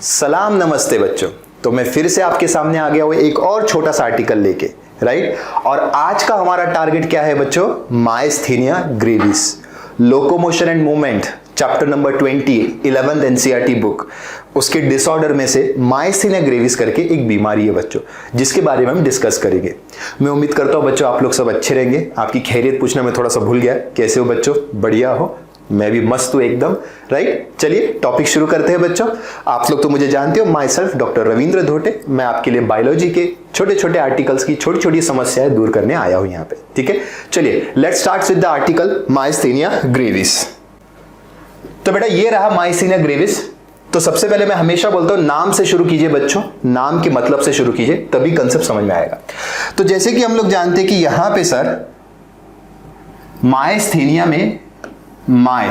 सलाम नमस्ते बच्चों। तो मैं फिर से आपके सामने आ गया हूं एक और छोटा सा आर्टिकल लेके, राइट। और आज का हमारा टारगेट क्या है बच्चों? Myasthenia gravis, locomotion and movement, chapter number 20, 11th NCERT book. उसके डिसऑर्डर में से मायस्थीनिया ग्रेविस करके एक बीमारी है बच्चों, जिसके बारे में हम डिस्कस करेंगे। मैं उम्मीद करता हूं बच्चों आप लोग सब अच्छे रहेंगे। आपकी खैरियत पूछना मैं थोड़ा सा भूल गया, कैसे हो बच्चों? बढ़िया हो? मैं भी मस्त हूं एकदम, राइट। चलिए टॉपिक शुरू करते हैं बच्चों। आप लोग तो मुझे जानते हो, my self doctor Ravindra Dhote. मैं आपके लिए बायोलॉजी के छोटे छोटे आर्टिकल्स की छोटी छोटी समस्याएं दूर करने आया हूं यहाँ पे, ठीक है। चलिए let's start with the article myasthenia gravis. तो बेटा ये रहा मायस्थीनिया ग्रेविस। तो सबसे पहले मैं हमेशा बोलता हूं नाम से शुरू कीजिए बच्चों, नाम के मतलब से शुरू कीजिए, तभी कंसेप्ट समझ में आएगा। तो जैसे कि हम लोग जानते हैं कि यहां पे सर मायस्थीनिया में माय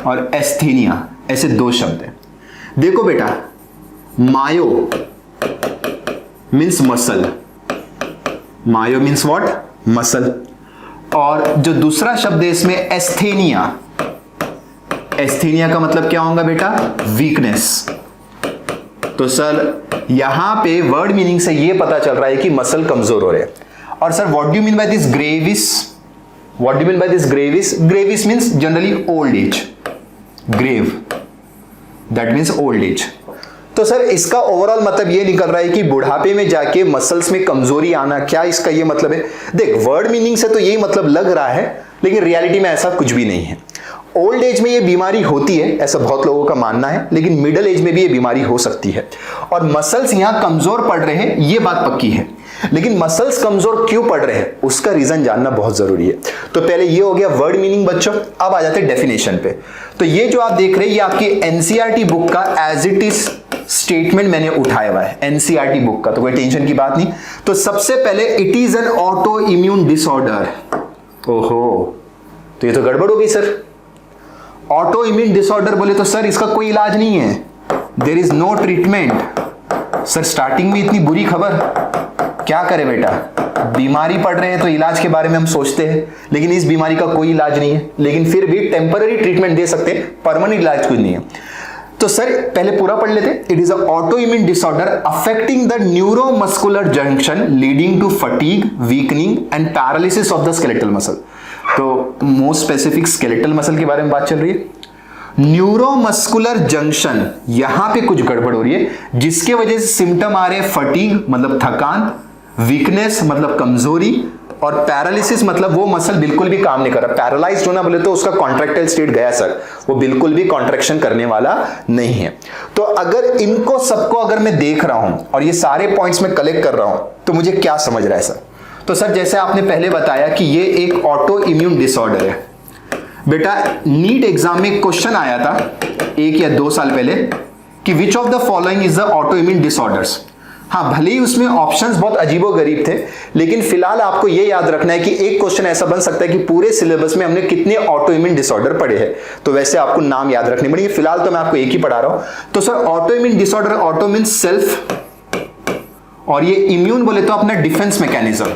और एस्थीनिया ऐसे दो शब्द हैं। देखो बेटा, myo means muscle, myo means what? Muscle. और जो दूसरा शब्द है इसमें एस्थेनिया, एस्थेनिया का मतलब क्या होगा बेटा? वीकनेस। तो सर यहां पे वर्ड मीनिंग से ये पता चल रहा है कि मसल कमजोर हो रहे हैं। और sir what do you mean by this gravis? What do you mean by this gravis? Gravis means generally old age. Grave, that means old age. तो सर इसका ओवरऑल मतलब ये निकल रहा है कि बुढ़ापे में जाके मसल्स में कमजोरी आना। क्या इसका ये मतलब है? देख, वर्ड मीनिंग से तो यही मतलब लग रहा है, लेकिन रियलिटी में ऐसा कुछ भी नहीं है। ओल्ड एज में ये बीमारी होती है, ऐसा बहुत लोगों का मानना है, लेकिन मिडिल एज में भी ये बीमारी हो सकती है। और मसल्स यहां कमजोर पड़ रहे हैं, ये बात पक्की है। लेकिन मसल्स कमजोर क्यों पड़ रहे हैं, उसका रीजन जानना बहुत जरूरी है। तो पहले ये हो गया वर्ड मीनिंग बच्चों। अब आ जाते हैं डेफिनेशन पे। तो ये जो आप देख रहे हैं ये आपकी एनसीईआरटी बुक का एज इट इज स्टेटमेंट मैंने उठाया हुआ है, एनसीईआरटी बुक का, तो कोई टेंशन की बात नहीं। तो सबसे पहले it is an auto immune disorder. ओहो, तो ये तो गड़बड़ हो गई सर। ऑटो इम्यून डिसऑर्डर बोले तो सर इसका कोई इलाज नहीं है, there is no treatment. Sir starting में इतनी बुरी खबर, क्या करें बेटा? बीमारी पड़ रहे हैं तो इलाज के बारे में हम सोचते हैं, लेकिन इस बीमारी का कोई इलाज नहीं है, लेकिन फिर भी टेम्पररी ट्रीटमेंट दे सकते हैं, परमानेंट इलाज कुछ नहीं है। तो सर पहले पूरा पढ़ लेते। It is a autoimmune disorder affecting the neuromuscular junction leading to fatigue, weakening and paralysis of the skeletal muscle. तो मोस्ट स्पेसिफिक स्केलेटल मसल के बारे में बात चल रही है। न्यूरोमस्कुलर जंक्शन, यहां पे कुछ गड़बड़ हो रही है, जिसके वजह से सिम्टम आ रहे हैं फटीग मतलब थकान, वीकनेस मतलब कमजोरी, और पैरालिसिस मतलब वो मसल बिल्कुल भी काम नहीं कर रहा। पैरालाइज्ड होना बोले तो उसका कॉन्ट्रैक्टाइल स्टेट गया सर, वो बिल्कुल भी कॉन्ट्रैक्शन करने वाला नहीं है। तो अगर इनको सबको अगर मैं देख रहा हूं और ये सारे पॉइंट्स में कलेक्ट कर रहा हूं, तो मुझे क्या समझ रहा है सर? तो सर जैसे आपने पहले बताया कि ये एक ऑटो इम्यून डिसऑर्डर है। बेटा नीट एग्जाम में क्वेश्चन आया था 1 या 2 साल पहले कि which of the following is the auto immune disorders. हाँ, भले ही उसमें ऑप्शंस बहुत अजीबोगरीब थे, लेकिन फिलहाल आपको यह याद रखना है कि एक क्वेश्चन ऐसा बन सकता है कि पूरे सिलेबस में हमने कितने ऑटो इम्यून डिसऑर्डर पढ़े हैं। तो वैसे आपको नाम याद रखने पड़ेंगे, फिलहाल तो मैं आपको एक ही पढ़ा रहा हूं। तो sir auto immune disorder, auto mean self, और ये इम्यून बोले तो अपना डिफेंस मैकेनिज्म।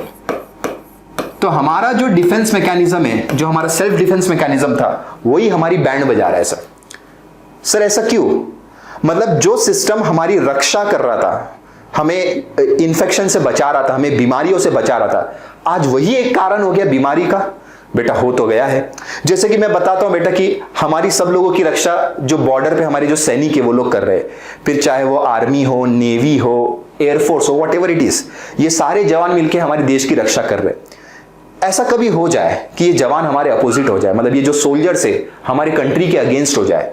तो हमारा जो डिफेंस मैकेनिज्म है, जो हमारा सेल्फ डिफेंस मैकेनिज्म था, वही हमारी बैंड बजा रहा है सर। सर ऐसा क्यों? मतलब जो सिस्टम हमारी रक्षा कर रहा था, हमें इंफेक्शन से बचा रहा था, हमें बीमारियों से बचा रहा था, आज वही एक कारण हो गया बीमारी का। बेटा हो तो गया है। जैसे कि मैं बताता हूं बेटा कि हमारी सब लोगों की रक्षा जो बॉर्डर पे हमारे जो सैनिक है वो लोग कर रहे हैं, फिर चाहे वो आर्मी हो, नेवी हो, एयरफोर्स हो, व्हाटएवर इट इज, ये सारे जवान मिलकर हमारे देश की रक्षा कर रहे हैं। ऐसा कभी हो जाए कि ये जवान हमारे अपोजिट हो जाए, मतलब ये जो सोल्जर्स है हमारे कंट्री के अगेंस्ट हो जाए,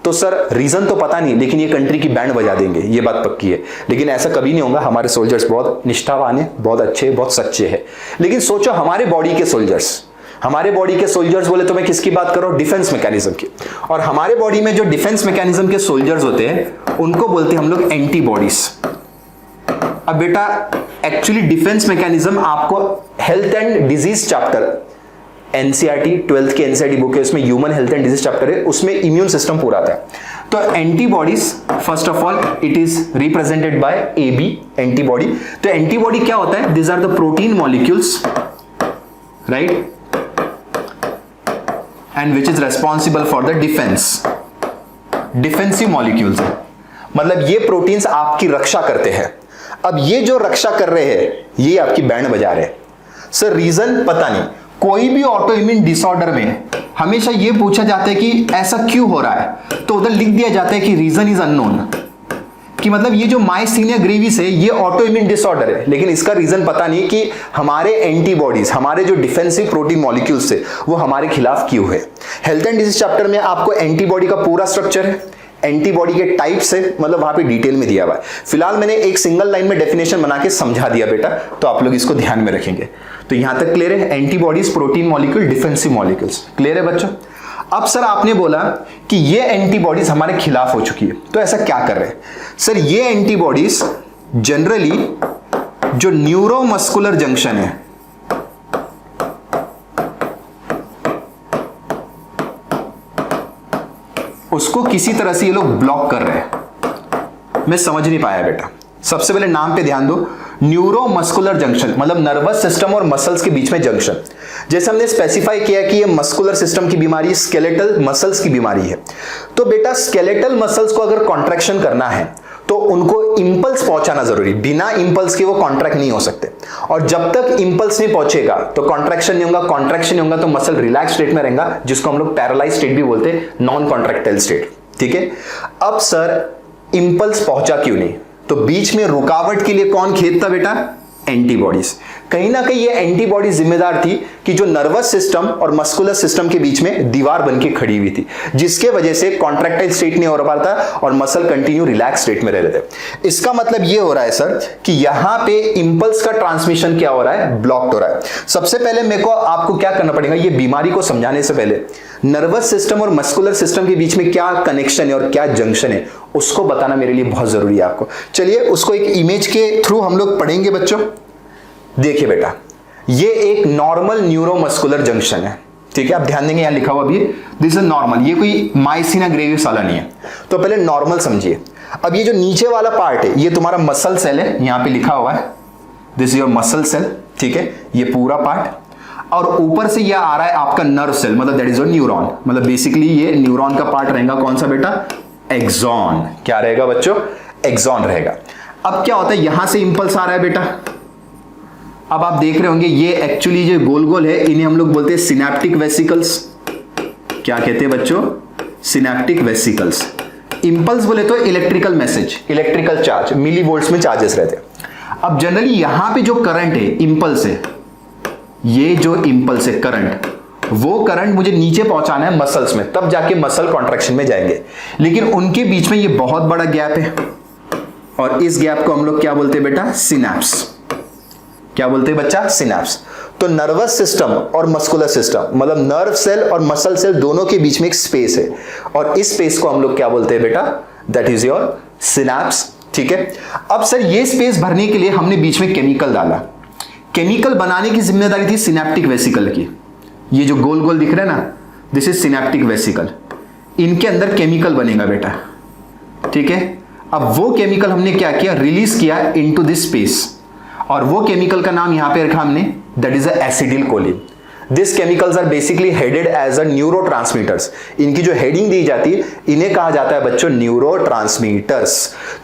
तो सर रीजन तो पता नहीं, लेकिन ये कंट्री की बैंड बजा देंगे, ये बात पक्की है। लेकिन ऐसा कभी नहीं होगा। हमारे सोल्जर्स बहुत निष्ठावान है, बहुत अच्छे, बहुत सच्चे हैं। लेकिन सोचो हमारे बॉडी के सोल्जर्स, हमारे बॉडी के सोल्जर्स बोले तो मैं किसकी बात कर रहा हूं? डिफेंस मैकेनिज्म की। और हमारे बॉडी में जो डिफेंस मैकेनिज्म के सोल्जर्स होते हैं उनको बोलते हैं हम लोग एंटीबॉडीज। अब बेटा एक्चुअली डिफेंस मैकेनिज्म आपको health and disease chapter, NCERT 12th की एनसीईआरटी बुक है, उसमें human health and disease chapter है, उसमें इम्यून सिस्टम पूरा आता है। तो antibodies, first of all it is represented by A B, antibody. तो एंटीबॉडी क्या होता है? This are the protein molecules, right, and which is responsible for the defence, defensive molecules है। मतलब ये प्रोटीन्स आपकी रक्षा करते हैं। अब ये जो रक्षा कर रहे हैं ये आपकी बैंड बजा रहे हैं। सर रीजन पता नहीं। कोई भी ऑटो इम्यून डिसऑर्डर में हमेशा ये पूछा जाता है कि ऐसा क्यों हो रहा है, तो उधर लिख दिया जाता है कि रीजन इज अननोन, कि मतलब ये जो मायस्थीनिया ग्रेविस है ये ऑटो इम्यून डिसऑर्डर है, लेकिन इसका रीजन पता नहीं कि हमारे एंटीबॉडीज, हमारे जो डिफेंसिव प्रोटीन मॉलिक्यूल्स है वो हमारे खिलाफ क्यों है। हेल्थ एंड डिजीज चैप्टर में आपको एंटीबॉडी का पूरा स्ट्रक्चर है, एंटीबॉडी के टाइप्स है, मतलब वहां पे डिटेल में दिया हुआ है। फिलहाल मैंने एक सिंगल लाइन में डेफिनेशन बना के समझा दिया बेटा, तो आप लोग इसको ध्यान में रखेंगे। तो यहां तक क्लियर है, antibodies, protein molecule, defensive molecules, clear है बच्चों। अब सर आपने बोला कि ये एंटीबॉडीज हमारे खिलाफ हो चुकी है, तो ऐसा क्या कर रहे हैं सर। ये एंटीबॉडीज जनरली जो न्यूरोमस्कुलर जंक्शन है, उसको किसी तरह से ये लोग ब्लॉक कर रहे हैं। मैं समझ नहीं पाया बेटा। सबसे पहले नाम पे ध्यान दो, न्यूरोमस्कुलर जंक्शन मतलब नर्वस सिस्टम और मसल्स के बीच में जंक्शन। जैसे हमने स्पेसिफाई किया कि ये मस्कुलर सिस्टम की बीमारी, स्केलेटल मसल्स की बीमारी है, तो बेटा स्केलेटल मसल्स को अगर कॉन्ट्रैक्शन करना है तो उनको इंपल्स पहुंचाना जरूरी, बिना इंपल्स के वो कॉन्ट्रैक्ट नहीं हो सकते। और जब तक इंपल्स नहीं पहुंचेगा तो कॉन्ट्रैक्शन नहीं होगा, कॉन्ट्रैक्शन नहीं होगा तो मसल रिलैक्स स्टेट में रहेगा, जिसको हम लोग पैरालाइज स्टेट भी बोलते हैं, नॉन कॉन्ट्रैक्टाइल स्टेट। ठीक है। अब सर इंपल्स पहुंचा क्यों नहीं, तो बीच में रुकावट के लिए कौन खेदता बेटा, एंटीबॉडीज। कहीं ना कहीं ये एंटीबॉडी जिम्मेदार थी कि जो नर्वस सिस्टम और मस्कुलर सिस्टम के बीच में दीवार बनके खड़ी हुई थी, जिसके वजह से कॉन्ट्रैक्टाइल स्टेट नहीं हो पाता और मसल कंटिन्यू रिलैक्स स्टेट में रह रहे थे। इसका मतलब ये हो रहा है सर कि यहां पे इंपल्स का ट्रांसमिशन क्या हो रहा है, ब्लॉक्ड हो रहा है। सबसे पहले मेरे को आपको क्या करना पड़ेगा, ये बीमारी को समझाने से पहले नर्वस सिस्टम और मस्कुलर सिस्टम के बीच में क्या कनेक्शन है और क्या जंक्शन है उसको बताना मेरे लिए बहुत जरूरी है आपको। चलिए उसको एक इमेज के थ्रू हम लोग पढ़ेंगे बच्चों। देखिए बेटा, ये एक नॉर्मल न्यूरोमस्कुलर जंक्शन है, ठीक है। आप ध्यान देंगे यहां लिखा हुआ भी, दिस इज नॉर्मल, ये कोई मायस्थीनिया ग्रेविस वाला नहीं है। तो पहले नॉर्मल समझिए। अब ये जो नीचे वाला पार्ट है ये तुम्हारा मसल सेल है, यहां पे लिखा हुआ है this is your muscle cell, ठीक है, ये पूरा पार्ट। और ऊपर से ये आ रहा है आपका नर्व सेल, मतलब दैट इज योर न्यूरॉन, मतलब बेसिकली ये न्यूरॉन का पार्ट रहेगा कौन सा बेटा, एक्सॉन। क्या रहेगा बच्चों, एक्सॉन रहेगा। अब क्या होता है, यहां से इंपल्स आ रहा है बेटा। अब आप देख रहे होंगे ये एक्चुअली जो गोल गोल है इन्हें हम लोग बोलते हैं सिनेप्टिक वेसिकल्स। क्या कहते हैं बच्चों, सिनेप्टिक वेसिकल्स। इंपल्स बोले तो इलेक्ट्रिकल मैसेज, इलेक्ट्रिकल चार्ज, मिली वोल्ट्स में चार्जेस रहते हैं। अब जनरली यहां पे जो करंट है, इंपल्स है, ये जो इंपल्स है करंट, वो करंट मुझे नीचे पहुंचाना है मसल्स में, तब जाके मसल कॉन्ट्रैक्शन में जाएंगे। लेकिन उनके बीच में ये बहुत बड़ा गैप है और इस गैप को हम लोग क्या बोलते हैं बेटा, सिनेप्स। क्या बोलते हैं बच्चा, सिनेप्स। तो नर्वस सिस्टम और मस्कुलर सिस्टम मतलब नर्व सेल और मसल सेल दोनों के बीच में एक स्पेस है और इस स्पेस को हम लोग क्या बोलते हैं बेटा, दैट इज योर सिनेप्स। ठीक है। अब सर ये स्पेस भरने के लिए हमने बीच में केमिकल डाला। केमिकल बनाने की जिम्मेदारी थी सिनेप्टिक वेसिकल की। ये जो गोल गोल दिख रहा है ना, दिस इज सिनेप्टिक वेसिकल। इनके अंदर केमिकल बनेगा बेटा, ठीक है। अब वो केमिकल हमने क्या किया, रिलीज किया इनटू दिस स्पेस और वो केमिकल का नाम यहां पे रखा हमने, that is acetylcholine. This chemicals are basically headed as a neurotransmitters. इनकी जो हेडिंग दी जाती है इन्हें कहा जाता है बच्चों न्यूरोट्रांसमीटर्स।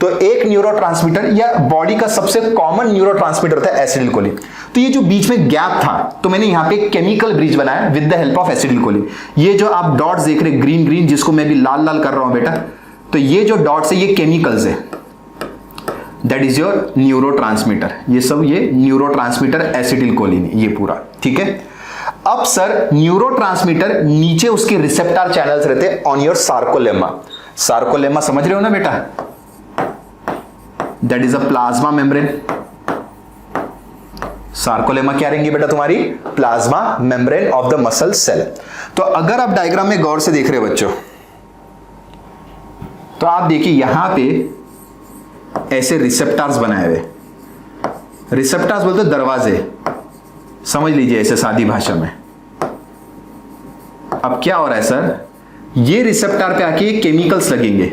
तो एक न्यूरोट्रांसमीटर या बॉडी का सबसे कॉमन न्यूरोट्रांसमीटर होता है एसिटिल कोलिन। तो ये जो बीच में गैप था तो मैंने यहां पे एक केमिकल ब्रिज बनाया with the help of acetylcholine. ये जो आप डॉट्स देख रहे हैं ग्रीन ग्रीन, जिसको मैं भी लाल लाल कर रहा हूं बेटा, तो ये जो डॉट्स है ये केमिकल्स है, दैट इज योर न्यूरोट्रांसमीटर। ये सब ये न्यूरोट्रांसमीटर एसिटिल कोलिन ये पूरा, ठीक है। अब सर न्यूरोट्रांसमीटर नीचे उसके रिसेप्टर चैनल्स रहते हैं ऑन योर सार्कोलेमा। सार्कोलेमा समझ रहे हो ना बेटा, that is a plasma membrane. Sarcolemma क्या रहेंगे बेटा तुम्हारी, plasma membrane of the muscle cell. तो अगर आप डायग्राम में गौर से देख रहे हो बच्चों, तो आप देखिए यहां पे ऐसे रिसेप्टर्स बनाए हुए, रिसेप्टर्स बोलते दरवाजे, समझ लीजिए ऐसे सादी भाषा में। अब क्या हो रहा है सर, ये रिसेप्टर पे आके केमिकल्स लगेंगे,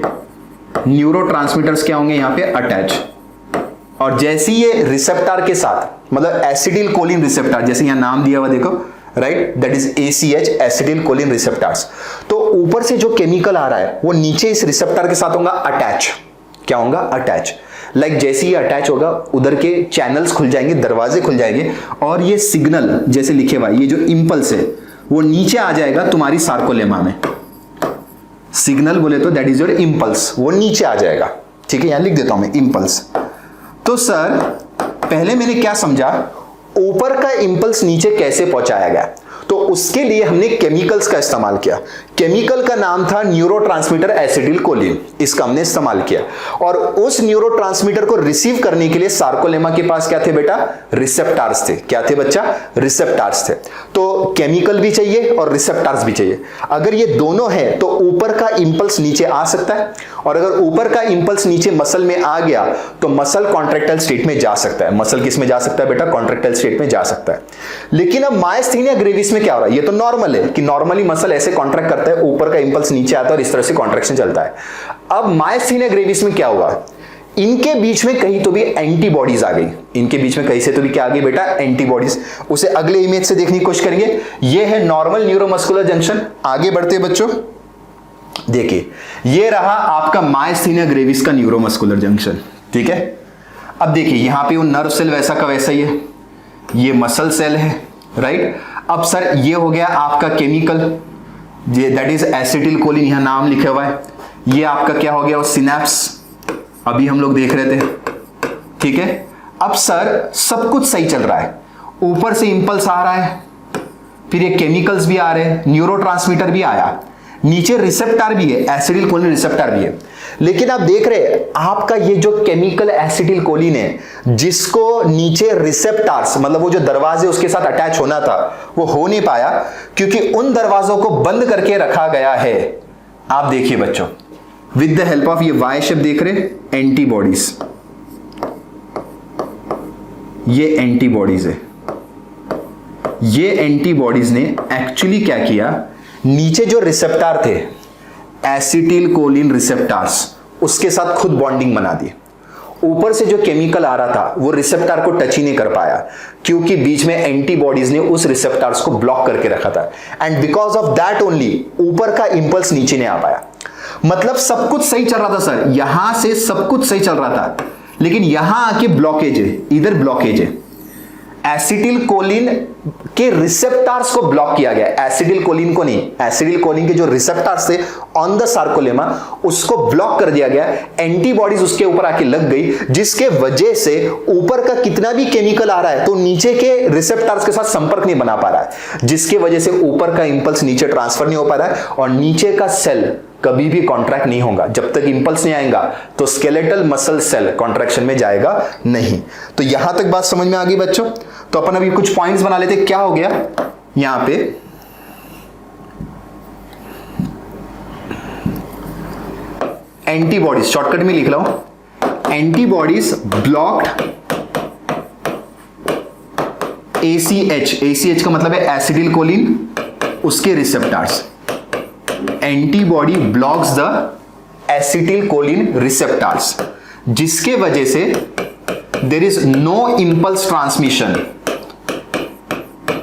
न्यूरोट्रांसमीटर्स क्या होंगे यहां पे अटैच, और जैसे ये रिसेप्टर के साथ मतलब एसिटिल कोलिन रिसेप्टर, जैसे यहां नाम दिया हुआ देखो, right, that is ACH acetylcholine receptors. तो ऊपर से जो केमिकल आ रहा है वो नीचे इस रिसेप्टर के साथ होगा अटैच। क्या होगा, अटैच। लाइक जैसे ही अटैच होगा उधर के चैनल्स खुल जाएंगे, दरवाजे खुल जाएंगे, और ये सिग्नल जैसे लिखे हुआ ये जो इंपल्स है वो नीचे आ जाएगा तुम्हारी सार्कोलेमा में। सिग्नल बोले तो दैट इज योर इंपल्स, वो नीचे आ जाएगा। ठीक है, यहां लिख देता हूं मैं इंपल्स। तो सर पहले मैंने क्या समझा, ऊपर का इंपल्स नीचे कैसे पहुंचाया गया, तो उसके लिए हमने केमिकल्स का इस्तेमाल किया। केमिकल का नाम था न्यूरोट्रांसमीटर एसिटिलकोलिन, इसका हमने इस्तेमाल किया। और उस न्यूरोट्रांसमीटर को रिसीव करने के लिए सार्कोलेमा के पास क्या थे बेटा, रिसेप्टार्स थे। क्या थे बच्चा, रिसेप्टार्स थे। तो केमिकल भी चाहिए और रिसेप्टार्स भी चाहिए। अगर ये दोनों है तो ऊपर का इंपल्स नीचे आ सकता है, और अगर ऊपर का इंपल्स नीचे मसल में आ गया तो मसल कॉन्ट्रैक्टाइल स्टेट में जा सकता है। मसल किस में जा सकता है बेटा, कॉन्ट्रैक्टाइल स्टेट में जा सकता है। लेकिन अब मायस्थीनिया ग्रेविस में क्या हो रहा है, ये तो नॉर्मल है कि नॉर्मली मसल ऐसे कॉन्ट्रैक्ट करता है, ऊपर का इंपल्स नीचे आता है और इस तरह से कॉन्ट्रैक्शन चलता है। अब मायस्थीनिया ग्रेविस में क्या हुआ, इनके बीच में कहीं तो भी एंटीबॉडीज आ गई। इनके बीच में कहीं से तो भी क्या आ गई बेटा, एंटीबॉडीज। उसे अगले इमेज से देखने की कोशिश करेंगे। ये है नॉर्मल न्यूरोमस्कुलर जंक्शन। आगे बढ़ते हैं बच्चों, देखिए ये रहा आपका मायस्थीनिया ग्रेविस का न्यूरोमस्कुलर जंक्शन। ठीक है, अब देखिए यहां पे वो नर्व सेल वैसा का वैसा ही है, ये मसल सेल है, राइट। अब सर ये हो गया आपका केमिकल, ये दैट इज एसिटिलकोलिन, यहां नाम लिखा हुआ है। ये आपका क्या हो गया, वो सिनेप्स, अभी हम लोग देख रहे थे। ठीक है, अब सर सब कुछ सही चल रहा है, ऊपर से इंपल्स आ रहा है, फिर ये केमिकल्स भी आ रहे हैं, न्यूरोट्रांसमीटर भी आया, नीचे रिसेप्टर भी है, एसिटिलकोलिन रिसेप्टर भी है। लेकिन आप देख रहे हैं आपका ये जो केमिकल एसिटिलकोलिन है, जिसको नीचे रिसेप्टर्स मतलब वो जो दरवाजे उसके साथ अटैच होना था वो हो नहीं पाया, क्योंकि उन दरवाजों को बंद करके रखा गया है। आप देखिए बच्चों, विद द हेल्प ऑफ ये वाई शेप देख रहे एंटीबॉडीज, ये एंटीबॉडीज है। ये एंटीबॉडीज ने एक्चुअली क्या किया, नीचे जो रिसेप्टर थे एसिटिलकोलिन रिसेप्टर्स, उसके साथ खुद बॉन्डिंग बना दी। ऊपर से जो केमिकल आ रहा था वो रिसेप्टर को टच ही नहीं कर पाया, क्योंकि बीच में एंटीबॉडीज ने उस रिसेप्टर्स को ब्लॉक करके रखा था। And because of that only ऊपर का इंपल्स नीचे नहीं आ पाया। मतलब सब कुछ सही चल रहा था सर, यहां से सब कुछ सही चल रहा था, लेकिन यहां आके ब्लॉकेज है, इधर ब्लॉकेज है। एसिटिलकोलिन के रिसेप्टर्स को ब्लॉक किया गया, एसिटिलकोलिन को नहीं, एसिटिलकोलिन के जो रिसेप्टर्स थे ऑन द सार्कोलेमा उसको ब्लॉक कर दिया गया। एंटीबॉडीज उसके ऊपर आके लग गई, जिसके वजह से ऊपर का कितना भी केमिकल आ रहा है तो नीचे के रिसेप्टर्स के साथ संपर्क नहीं बना पा रहा है, जिसके वजह से ऊपर का इंपल्स नीचे ट्रांसफर नहीं हो पा रहा है, और नीचे का सेल कभी भी कॉन्ट्रैक्ट नहीं होगा। जब तक इंपल्स नहीं आएगा तो स्केलेटल मसल सेल कॉन्ट्रैक्शन में जाएगा नहीं। तो यहां तक बात समझ में आ गई बच्चों। तो अपन अभी कुछ पॉइंट्स बना लेते। क्या हो गया यहां पे, एंटीबॉडीज, शॉर्टकट में लिख लो, एंटीबॉडीज ब्लॉक्ड ACH, ACH का मतलब है एसिटिलकोलिन, उसके receptors. Antibody blocks the acetylcholine receptors, जिसके वजह से there is no impulse transmission,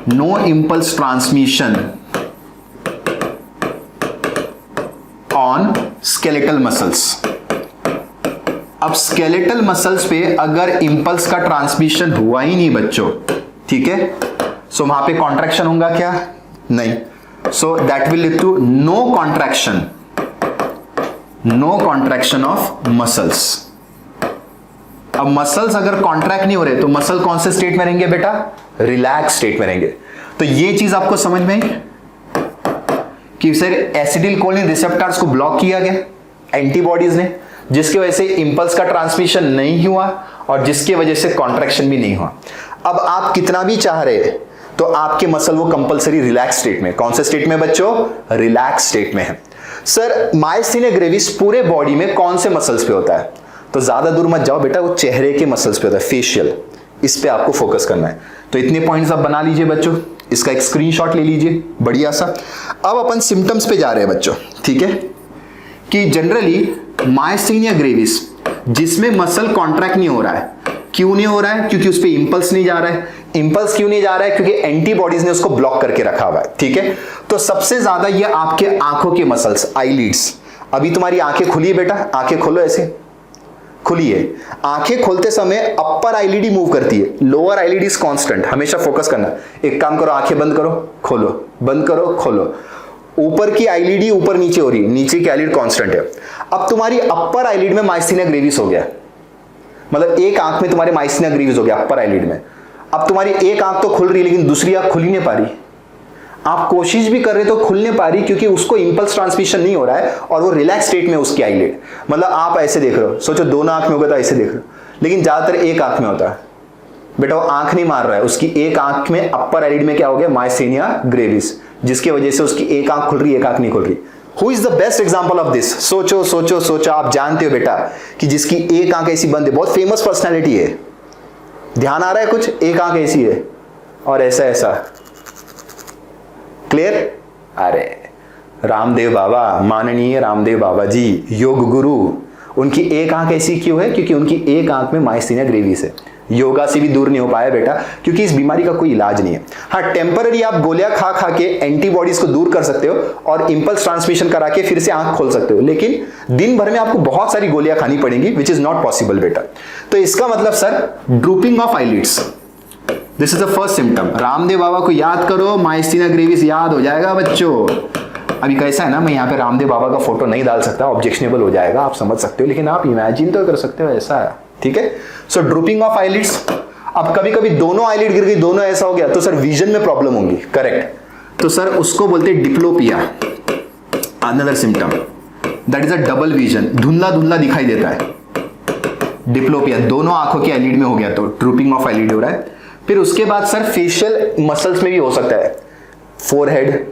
no impulse transmission on skeletal muscles. अब स्केलेटल मसल्स पे अगर इंपल्स का ट्रांसमिशन हुआ ही नहीं बच्चों, ठीक है, सो वहां पे कॉन्ट्रैक्शन होगा क्या, नहीं। So that will lead to no contraction of muscles. अब मसल्स अगर कॉन्ट्रैक्ट नहीं हो रहे तो मसल कौन से स्टेट में रहेंगे बेटा, रिलैक्स स्टेट में रहेंगे। तो ये चीज आपको समझ में आई कि सर एसिटिलकोलिन रिसेप्टर्स को ब्लॉक किया गया एंटीबॉडीज ने, जिसकी वजह से इंपल्स का ट्रांसमिशन नहीं हुआ और जिसकी वजह से कॉन्ट्रैक्शन भी नहीं हुआ। अब आप कितना भी चाह रहे तो आपके मसल वो कंपलसरी रिलैक्स स्टेट में, कौन से स्टेट में बच्चों, रिलैक्स स्टेट में है। सर मायस्थीनिया ग्रेविस पूरे बॉडी में कौन से मसल्स पे होता है, तो ज्यादा दूर मत जाओ बेटा, वो चेहरे के मसल्स पे होता है, फेशियल, इस पे आपको फोकस करना है। तो इतने पॉइंट्स आप बना लीजिए बच्चों, इसका एक स्क्रीनशॉट ले लीजिए, बढ़िया सा। अब अपन सिम्टम्स पे जा रहे हैं बच्चों, ठीक है, कि जनरली मायस्थीनिया ग्रेविस जिसमें मसल कॉन्ट्रैक्ट नहीं हो रहा है, क्यों नहीं हो रहा है, क्योंकि उस पे इंपल्स नहीं जा रहा है। इंपल्स क्यों नहीं जा रहा है, क्योंकि एंटीबॉडीज ने उसको ब्लॉक करके रखा हुआ है, ठीक है। तो सबसे ज्यादा ये आपके आंखों के मसल्स, आईलिड्स। अभी तुम्हारी आंखें खुली बेटा, आंखें खोलो ऐसे, खुली है। आंखें खोलते समय अपर आईलिड मूव करती है, लोअर आईलिड इज कांस्टेंट, हमेशा फोकस करना। एक काम करो, आंखें बंद करो खोलो, बंद करो खोलो। ऊपर की आईलिड ऊपर नीचे हो रही है, नीचे की आईलिड कांस्टेंट है। अब तुम्हारी अपर आईलिड में माइस्थीनिया ग्रेविस हो गया, मतलब एक आंख में तुम्हारे माइस्थीनिया ग्रेविस हो गया अपर आईलिड में। अब तुम्हारी एक आंख तो खुल रही है लेकिन दूसरी आंख खुल ही नहीं पा रही। आप कोशिश भी कर रहे तो खुल नहीं पा रही क्योंकि उसको इंपल्स ट्रांसमिशन नहीं हो रहा है और वो रिलैक्स स्टेट में उसकी आईलिड। मतलब आप ऐसे देख रहे हो, सोचो दोनों आंख में होगा तो ऐसे देख रहे हो, लेकिन ज्यादातर एक आंख में होता है। बेटा वो आंख नहीं मार रहा है, उसकी एक आंख में अपर आईलिड में क्या हो गया, माइस्थीनिया ग्रेविस, जिसकी वजह से उसकी एक आंख खुल रही है, एक आंख नहीं खुल रही। Who is the best example of this? सोचो सोचो सोचो, आप जानते हो बेटा कि जिसकी एक आंख ऐसी बंद है, बहुत फेमस पर्सनैलिटी है। ध्यान आ रहा है कुछ? एक आंख ऐसी है और ऐसा ऐसा, क्लियर? अरे रामदेव बाबा, माननीय रामदेव बाबा जी, योग गुरु, उनकी एक आंख ऐसी क्यों है? क्योंकि उनकी एक आंख में माइस्थीनिया ग्रेविस है। योगा से भी दूर नहीं हो पाया बेटा, क्योंकि इस बीमारी का कोई इलाज नहीं है। हाँ, टेम्पररी आप गोलियां खा खा के एंटीबॉडीज को दूर कर सकते हो और इंपल्स ट्रांसमिशन करा के फिर से आंख खोल सकते हो, लेकिन दिन भर में आपको बहुत सारी गोलियां खानी पड़ेंगी, विच इज नॉट पॉसिबल बेटा। तो इसका मतलब sir, drooping of eyelids, this is the first symptom. Ramdev Baba को याद करो, माइस्थीनिया ग्रेविस याद हो जाएगा बच्चों। अभी कैसा है ना, मैं यहाँ पे रामदेव बाबा का फोटो नहीं डाल सकता, ऑब्जेक्शनेबल हो जाएगा, आप समझ सकते हो, लेकिन आप इमेजिन तो कर सकते हो, ऐसा है, ठीक है। सो ड्रूपिंग ऑफ आईलिड्स। अब कभी कभी दोनों आईलिड गिर गई, दोनों ऐसा हो गया, तो सर विजन में प्रॉब्लम होगी, करेक्ट। तो सर उसको बोलते हैं diplopia, another symptom, that is a double vision, धुंधला धुंधला दिखाई देता है, डिप्लोपिया, दोनों आंखों की आईलिड में हो गया तो ड्रूपिंग ऑफ आईलिड हो रहा है। फिर उसके बाद सर फेशियल मसल्स में भी हो सकता है, फोरहेड,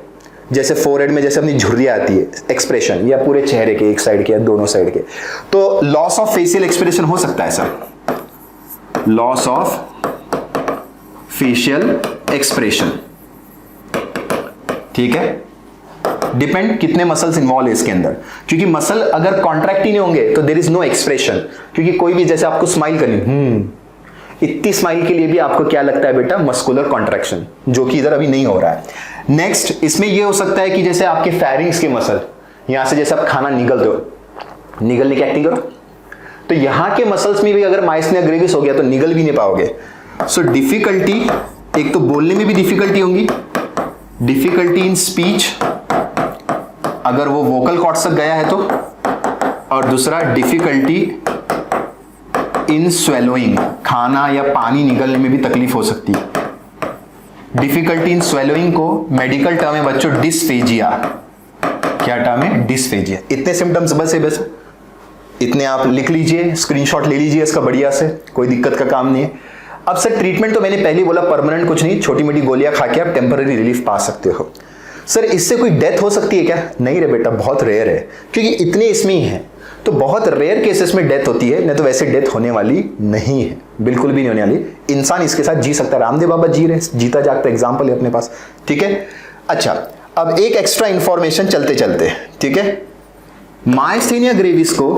जैसे फोरहेड में जैसे अपनी झुर्रियां आती है एक्सप्रेशन, या पूरे चेहरे के एक साइड के या दोनों साइड के, तो लॉस ऑफ फेशियल एक्सप्रेशन हो सकता है sir, loss of facial expression, ठीक है। डिपेंड कितने मसल्स इन्वॉल्व है इसके अंदर, क्योंकि मसल अगर कॉन्ट्रैक्ट ही नहीं होंगे तो देयर इज नो एक्सप्रेशन। क्योंकि कोई भी, जैसे आपको स्माइल करनी, इतनी स्माइल के लिए भी आपको क्या लगता है बेटा, मस्कुलर कॉन्ट्रैक्शन, जो कि इधर अभी नहीं हो रहा है। नेक्स्ट इसमें ये हो सकता है कि जैसे आपके फेरिंग्स के मसल, यहां से जैसे आप खाना निगलते हो, निगलने की एक्टिंग करो, तो यहां के मसल्स में भी अगर माइस्थीनिया ग्रेविस हो गया तो निगल भी नहीं पाओगे। सो डिफिकल्टी, एक तो बोलने में भी डिफिकल्टी होगी, डिफिकल्टी इन स्पीच अगर वो वोकल कॉर्ड्स तक गया है तो, और दूसरा डिफिकल्टी इन स्वेलोइंग, खाना या पानी निगलने में भी तकलीफ हो सकती है। डिफिकल्टी इन स्वेलोइंग को मेडिकल टर्म है बच्चों डिस्फेजिया, क्या टर्म है, डिस्फेजिया। इतने सिम्टम्स बस है, बस इतने आप लिख लीजिए, स्क्रीनशॉट ले लीजिए इसका बढ़िया से, कोई दिक्कत का काम नहीं है। अब सर ट्रीटमेंट तो मैंने पहले बोला परमानेंट कुछ नहीं, छोटी मोटी गोलियां खा के आप टेम्पररी रिलीफ पा सकते हो। सर इससे कोई डेथ हो सकती है क्या? नहीं रे बेटा, बहुत रेयर है, क्योंकि इतने इसमें ही है, तो बहुत रेयर केसेस में डेथ होती है, नहीं तो वैसे डेथ होने वाली नहीं है, बिल्कुल भी नहीं होने वाली। इंसान इसके साथ जी सकता है, रामदेव बाबा जी रहे, जीता जागता एग्जाम्पल है अपने पास, ठीक है। अच्छा, अब एक एक्स्ट्रा इंफॉर्मेशन चलते चलते, ठीक है। माइस्थीनिया ग्रेविस को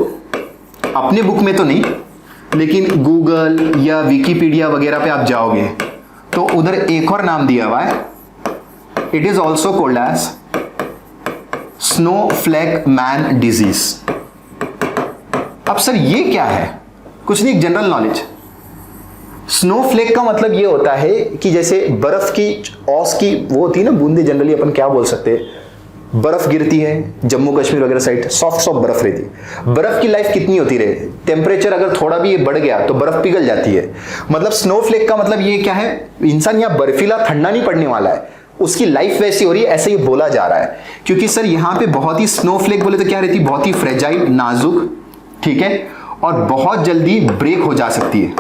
अपने बुक में तो नहीं, लेकिन गूगल या विकिपीडिया वगैरह पे आप जाओगे तो उधर एक और नाम दिया हुआ है, it is also called as snowflake man disease. अब सर ये क्या है? कुछ नहीं, जनरल नॉलेज। स्नोफ्लेक का मतलब ये होता है कि जैसे बर्फ की औस की वो होती है ना बूंदे, जनरली अपन क्या बोल सकते हैं, बर्फ गिरती है जम्मू कश्मीर वगैरह साइड, सॉफ्ट सॉफ्ट बर्फ रहती है। बर्फ की लाइफ कितनी होती रहे, टेम्परेचर अगर थोड़ा भी ये बढ़ गया तो बर्फ पिघल जाती है। मतलब स्नोफ्लेक का मतलब ये क्या है, इंसान यहाँ बर्फीला ठंडा नहीं पड़ने वाला है, उसकी लाइफ वैसी हो रही है, ऐसे ही बोला जा रहा है। क्योंकि सर यहाँ पे बहुत ही स्नोफ्लेक बोले तो क्या रहती है, बहुत ही फ्रेजाइल, नाजुक, ठीक है, और बहुत जल्दी ब्रेक हो जा सकती है,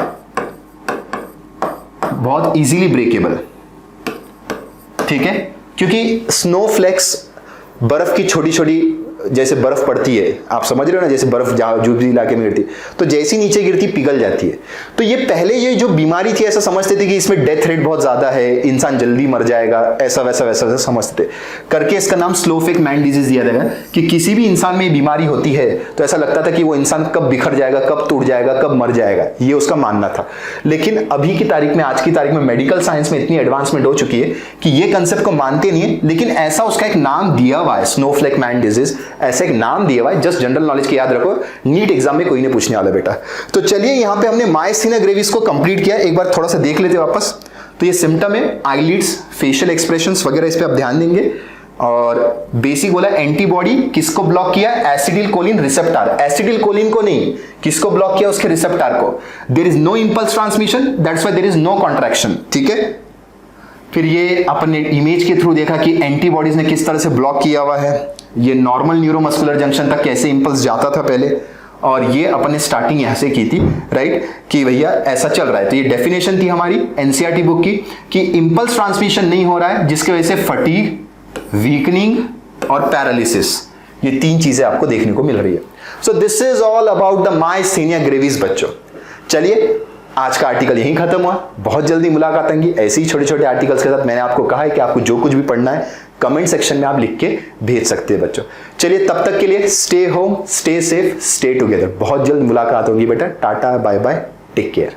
बहुत इजीली ब्रेकेबल, ठीक है। क्योंकि स्नोफ्लेक्स बर्फ की छोटी छोटी जैसे बर्फ पड़ती है, आप समझ रहे हो ना, जैसे बर्फ जो भी इलाके में गिरती तो जैसी नीचे गिरती पिघल जाती है। तो ये पहले ये जो बीमारी थी ऐसा समझते थे कि इसमें डेथ रेट बहुत ज्यादा है, इंसान जल्दी मर जाएगा, ऐसा वैसा वैसा वैसा समझते थे करके इसका नाम स्नोफ्लेक मैन डिजीज दिया गया कि किसी भी इंसान में बीमारी होती है तो ऐसा लगता था कि वो इंसान कब बिखर जाएगा, कब टूट जाएगा, कब मर जाएगा, ये उसका मानना था। लेकिन अभी की तारीख में, आज की तारीख में मेडिकल साइंस में इतनी एडवांसमेंट हो चुकी है कि ये कंसेप्ट को मानते नहीं है, लेकिन ऐसा उसका एक नाम दिया हुआ है, स्नोफ्लेक मैन डिजीज, ऐसा एक नाम दिया हुआ है, जस्ट जनरल नॉलेज की याद रखो, नीट एग्जाम में कोई नहीं पूछने वाला बेटा। तो चलिए यहां पे हमने मायस्थीनिया ग्रेविस को कंप्लीट किया, एक बार थोड़ा सा देख लेते वापस। तो ये सिम्टम है, आईलिड्स, फेशियल एक्सप्रेशंस वगैरह, इस पे आप ध्यान देंगे। और बेसिक बोला एंटीबॉडी किसको ब्लॉक किया, acetylcholine receptor, acetylcholine को नहीं, किसको ब्लॉक किया, उसके रिसेप्टर को। There is no impulse transmission, that's why there is no contraction, ठीक है। फिर ये अपन ने इमेज के थ्रू देखा कि एंटीबॉडीज ने किस तरह से ब्लॉक किया हुआ है, ये नॉर्मल न्यूरोमस्कुलर जंक्शन तक कैसे इंपल्स जाता था पहले, और ये अपन ने स्टार्टिंग यहां से की थी, राइट, कि भैया ऐसा चल रहा है। तो ये डेफिनेशन थी हमारी एनसीईआरटी बुक की कि इंपल्स ट्रांसमिशन नहीं हो रहा है, जिसकी वजह से फटीग, वीकनिंग और पैरालिसिस, ये 3 चीजें आपको देखने को मिल रही है। So this is all about the myasthenia gravis बच्चों। चलिए आज का आर्टिकल यहीं खत्म हुआ, बहुत जल्दी मुलाकात होगी ऐसे ही छोटे छोटे आर्टिकल्स के साथ। मैंने आपको कहा है कि आपको जो कुछ भी पढ़ना है कमेंट सेक्शन में आप लिख के भेज सकते हैं बच्चों। चलिए तब तक के लिए stay home, stay safe, stay together. बहुत जल्द मुलाकात होगी बेटा, tata bye bye, take care.